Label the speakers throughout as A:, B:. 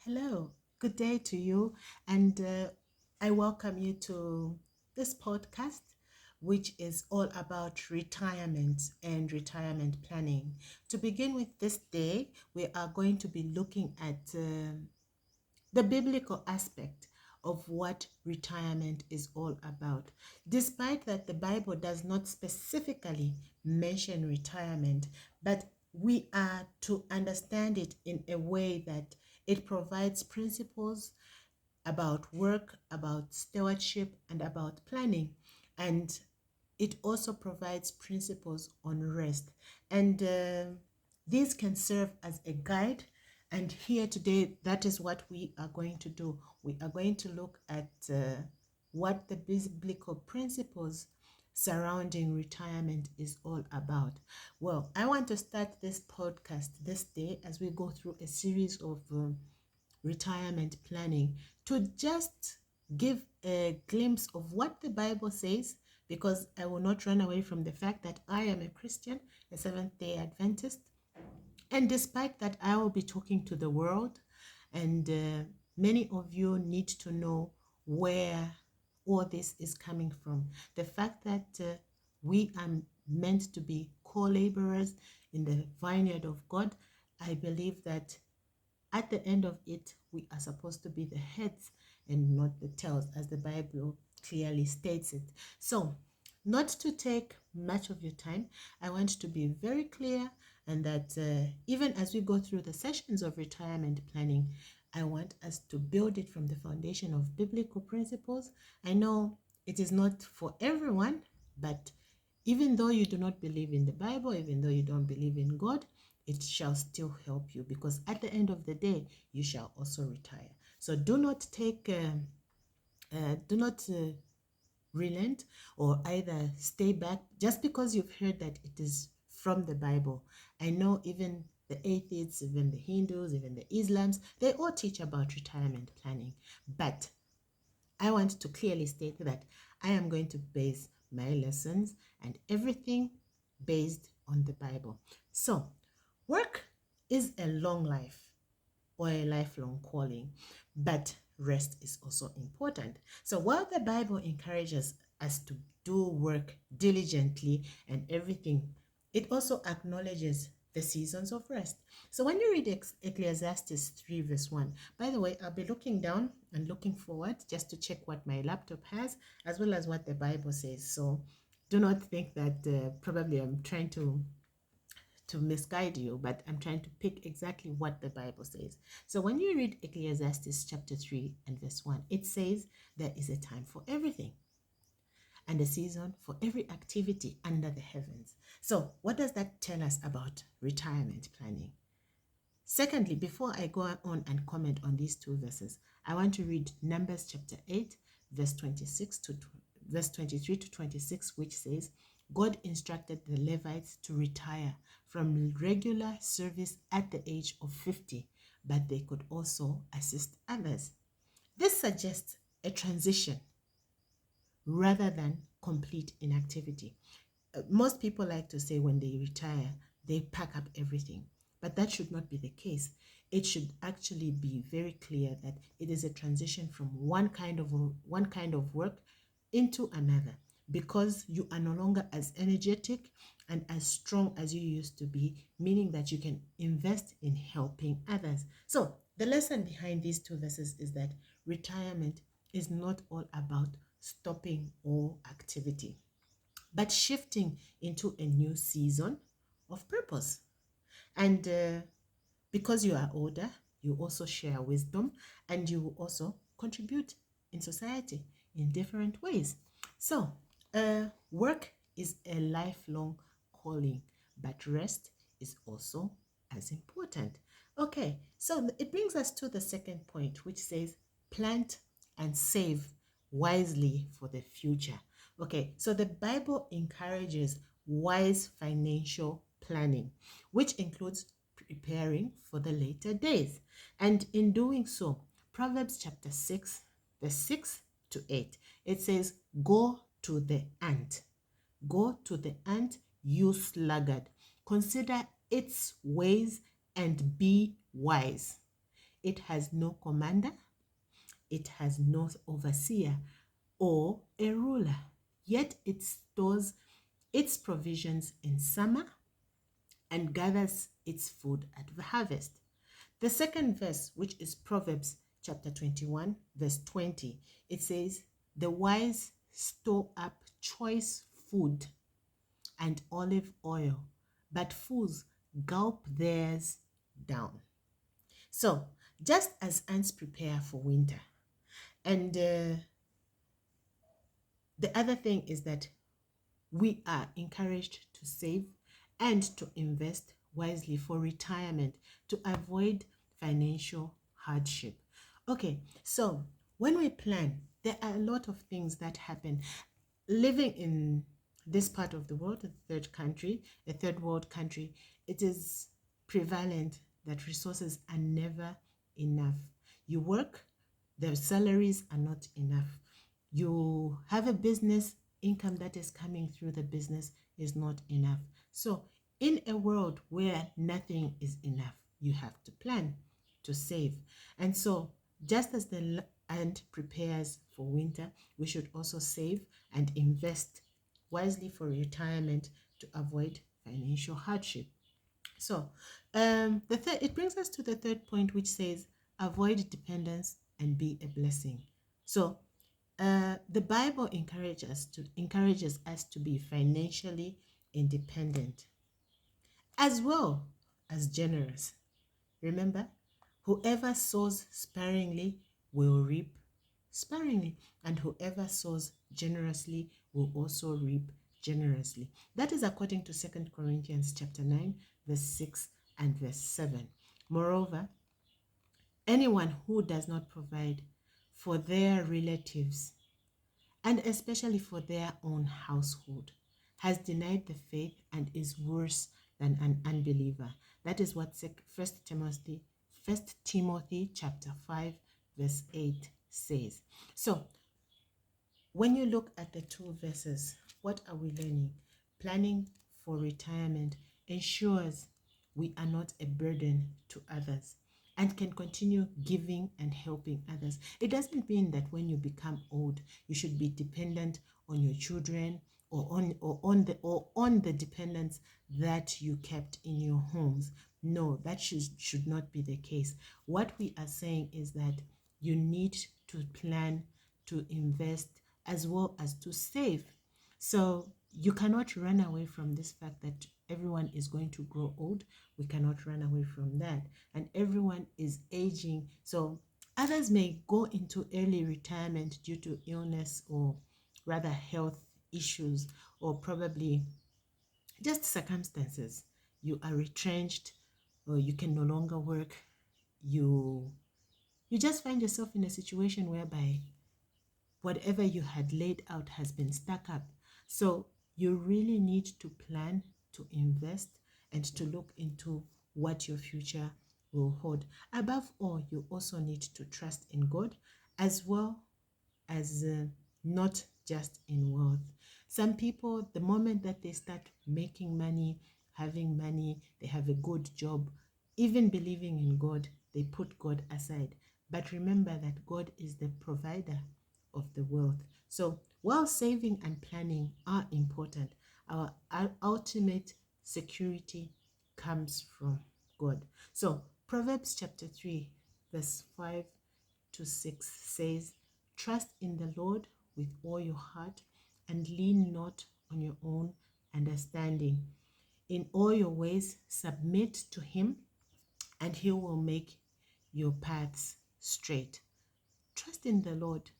A: Hello, good day to you, and I welcome you to this podcast, which is all about retirement and retirement planning. To begin with this day, we are going to be looking at the biblical aspect of what retirement is all about. Despite that the Bible does not specifically mention retirement, but we are to understand it in a way that it provides principles about work, about stewardship, and about planning. And it also provides principles on rest. And these can serve as a guide. And here today, that is what we are going to do. We are going to look at what the biblical principles surrounding retirement is all about. Well, I want to start this podcast this day as we go through a series of retirement planning to just give a glimpse of what the Bible says, because I will not run away from the fact that I am a Christian, a Seventh-day Adventist. And despite that, I will be talking to the world, and many of you need to know where all this is coming from. The fact that we are meant to be co-laborers in the vineyard of God, I believe that at the end of it, we are supposed to be the heads and not the tails, as the Bible clearly states it. So, not to take much of your time, I want to be very clear, and that even as we go through the sessions of retirement planning, I want us to build it from the foundation of biblical principles. I know it is not for everyone, but even though you do not believe in the Bible, even though you don't believe in God, it shall still help you, because at the end of the day, you shall also retire. So do not relent or either stay back just because you've heard that it is from the Bible. I know even the atheists, even the Hindus, even the Islams, they all teach about retirement planning. But I want to clearly state that I am going to base my lessons and everything based on the Bible. So, work is a long life or a lifelong calling, but rest is also important. So, while the Bible encourages us to do work diligently and everything, it also acknowledges the seasons of rest. So when you read Ecclesiastes 3 verse 1, by the way, I'll be looking down and looking forward just to check what my laptop has as well as what the Bible says. So do not think that probably I'm trying to misguide you, but I'm trying to pick exactly what the Bible says. So when you read Ecclesiastes chapter 3 and verse 1, it says there is a time for everything and a season for every activity under the heavens. So, what does that tell us about retirement planning? Secondly, before I go on and comment on these two verses, I want to read Numbers chapter 8, verse 26 to verse 23 to 26, which says, God instructed the Levites to retire from regular service at the age of 50, but they could also assist others. This suggests a transition rather than complete inactivity. Most people like to say when they retire, they pack up everything. But that should not be the case. It should actually be very clear that it is a transition from one kind of work into another, because you are no longer as energetic and as strong as you used to be, meaning that you can invest in helping others. So the lesson behind these two verses is that retirement is not all about stopping all activity, but shifting into a new season of purpose. And because you are older, you also share wisdom and you also contribute in society in different ways. So, work is a lifelong calling, but rest is also as important. Okay, so it brings us to the second point, which says plant and save wisely for the future. Okay, so the Bible encourages wise financial planning, which includes preparing for the later days. And in doing so, Proverbs chapter 6, verse 6 to 8, it says, Go to the ant. Go to the ant, you sluggard. Consider its ways and be wise. It has no commander, it has no overseer or a ruler, yet it stores its provisions in summer and gathers its food at the harvest. The second verse, which is Proverbs chapter 21, verse 20, it says, "The wise store up choice food and olive oil, but fools gulp theirs down." So, just as ants prepare for winter, and the other thing is that we are encouraged to save and to invest wisely for retirement to avoid financial hardship. Okay, so when we plan, there are a lot of things that happen. Living in this part of the world, a third world country, it is prevalent that resources are never enough. You work, the salaries are not enough. You have a business, income that is coming through the business is not enough. So, in a world where nothing is enough, you have to plan to save. And so, just as the ant prepares for winter, we should also save and invest wisely for retirement to avoid financial hardship. So, it brings us to the third point, which says avoid dependence and be a blessing. So, the Bible encourages us to be financially independent as well as generous. Remember, whoever sows sparingly will reap sparingly, and whoever sows generously will also reap generously. That is according to 2 Corinthians chapter 9, verse 6 and verse 7. Moreover, anyone who does not provide for their relatives and especially for their own household has denied the faith and is worse than an unbeliever. That is what First Timothy chapter 5 verse 8 says. So when you look at the two verses, what are we learning? Planning for retirement ensures we are not a burden to others and can continue giving and helping others. It doesn't mean that when you become old, you should be dependent on your children or on the dependents that you kept in your homes. No, that should not be the case. What we are saying is that you need to plan, to invest, as well as to save. So you cannot run away from this fact that everyone is going to grow old. We cannot run away from that. And everyone is aging. So others may go into early retirement due to illness or rather health issues, or probably just circumstances. You are retrenched, or you can no longer work. You just find yourself in a situation whereby whatever you had laid out has been stuck up. So you really need to plan, to invest, and to look into what your future will hold. Above all, you also need to trust in God as well as not just in wealth. Some people, the moment that they start making money, having money, they have a good job, even believing in God, they put God aside. But remember that God is the provider of the wealth. So while saving and planning are important, our ultimate security comes from God. So Proverbs chapter 3, verse 5 to 6 says, "Trust in the Lord with all your heart and lean not on your own understanding. In all your ways submit to him, and he will make your paths straight." Trust in the Lord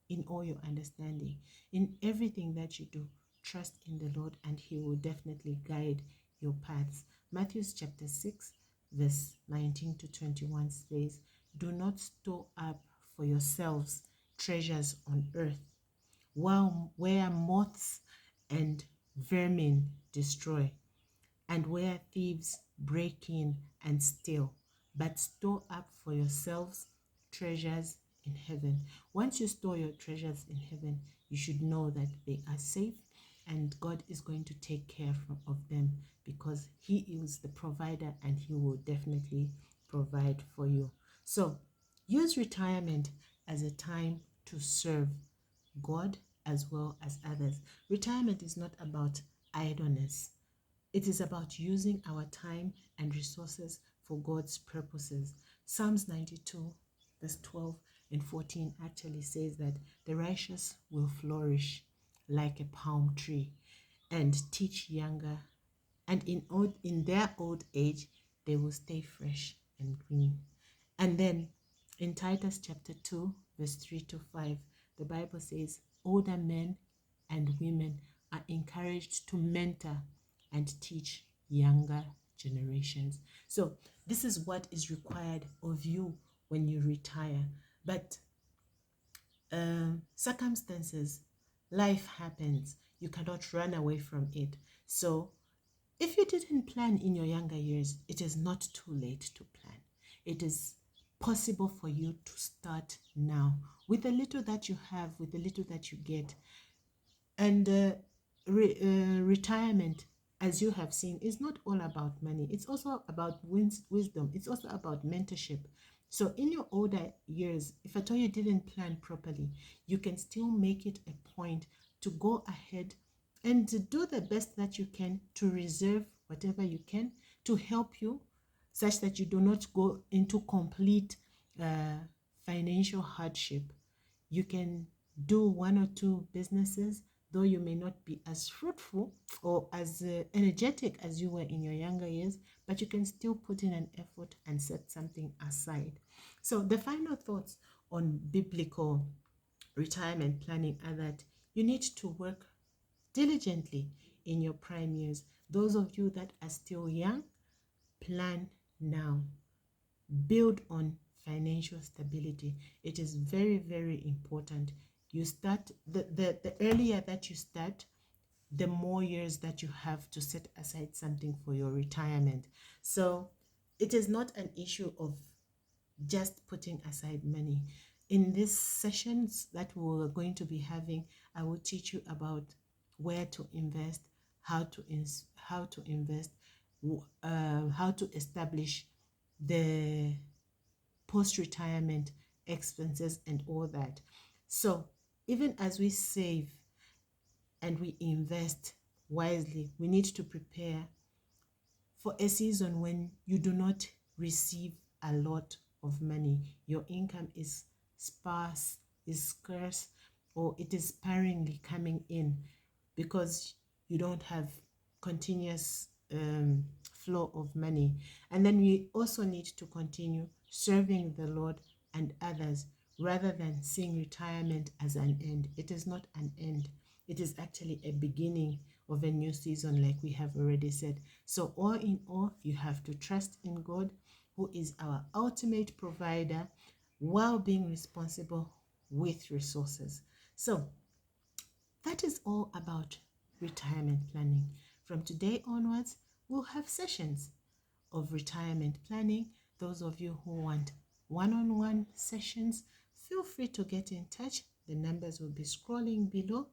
A: in all your understanding. In everything that you do, trust in the Lord, and he will definitely guide your paths. Matthew chapter 6, verse 19 to 21 says, "Do not store up for yourselves treasures on earth, where moths and vermin destroy, and where thieves break in and steal, but store up for yourselves treasures in heaven." Once you store your treasures in heaven, you should know that they are safe and God is going to take care of them, because he is the provider and he will definitely provide for you. So use retirement as a time to serve God as well as others. Retirement is not about idleness. It is about using our time and resources for God's purposes. Psalms 92, verse 12 and 14 actually says that the righteous will flourish like a palm tree and teach younger, and in their old age, they will stay fresh and green. And then in Titus chapter 2, verse 3 to 5, the Bible says, older men and women are encouraged to mentor and teach younger generations. So this is what is required of you when you retire. But circumstances, life happens. You cannot run away from it. So if you didn't plan in your younger years, it is not too late to plan. It is possible for you to start now with the little that you have, with the little that you get. And retirement, as you have seen, is not all about money. It's also about wisdom. It's also about mentorship. So in your older years, if at all you didn't plan properly, you can still make it a point to go ahead and to do the best that you can to reserve whatever you can to help you, such that you do not go into complete financial hardship. You can do one or two businesses, though you may not be as fruitful or as energetic as you were in your younger years, but you can still put in an effort and set something aside. So the final thoughts on biblical retirement planning are that you need to work diligently in your prime years. Those of you that are still young, plan now. Build on financial stability. It is very, very important. You start, the earlier that you start, the more years that you have to set aside something for your retirement. So it is not an issue of just putting aside money. In these sessions that we're going to be having, I will teach you about where to invest, how to invest, how to establish the post-retirement expenses and all that. So even as we save and we invest wisely, we need to prepare for a season when you do not receive a lot of money. Your income is scarce, or it is sparingly coming in because you don't have continuous flow of money. And then we also need to continue serving the Lord and others rather than seeing retirement as an end. It is not an end. It is actually a beginning of a new season, like we have already said. So all in all, you have to trust in God, who is our ultimate provider, while being responsible with resources. So that is all about retirement planning. From today onwards, we'll have sessions of retirement planning. Those of you who want one-on-one sessions, feel free to get in touch. The numbers will be scrolling below.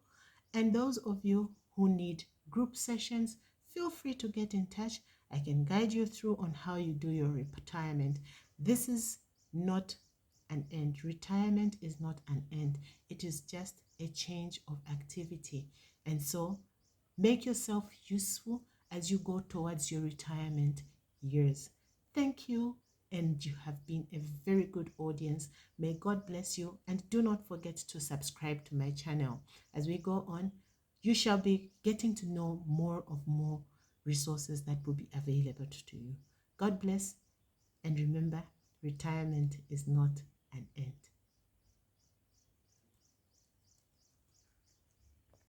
A: And those of you who need group sessions, feel free to get in touch. I can guide you through on how you do your retirement. This is not an end. Retirement is not an end. It is just a change of activity. And so make yourself useful as you go towards your retirement years. Thank you, and you have been a very good audience. May God bless you, and do not forget to subscribe to my channel. As we go on, you shall be getting to know more resources that will be available to you. God bless, and remember, retirement is not an end.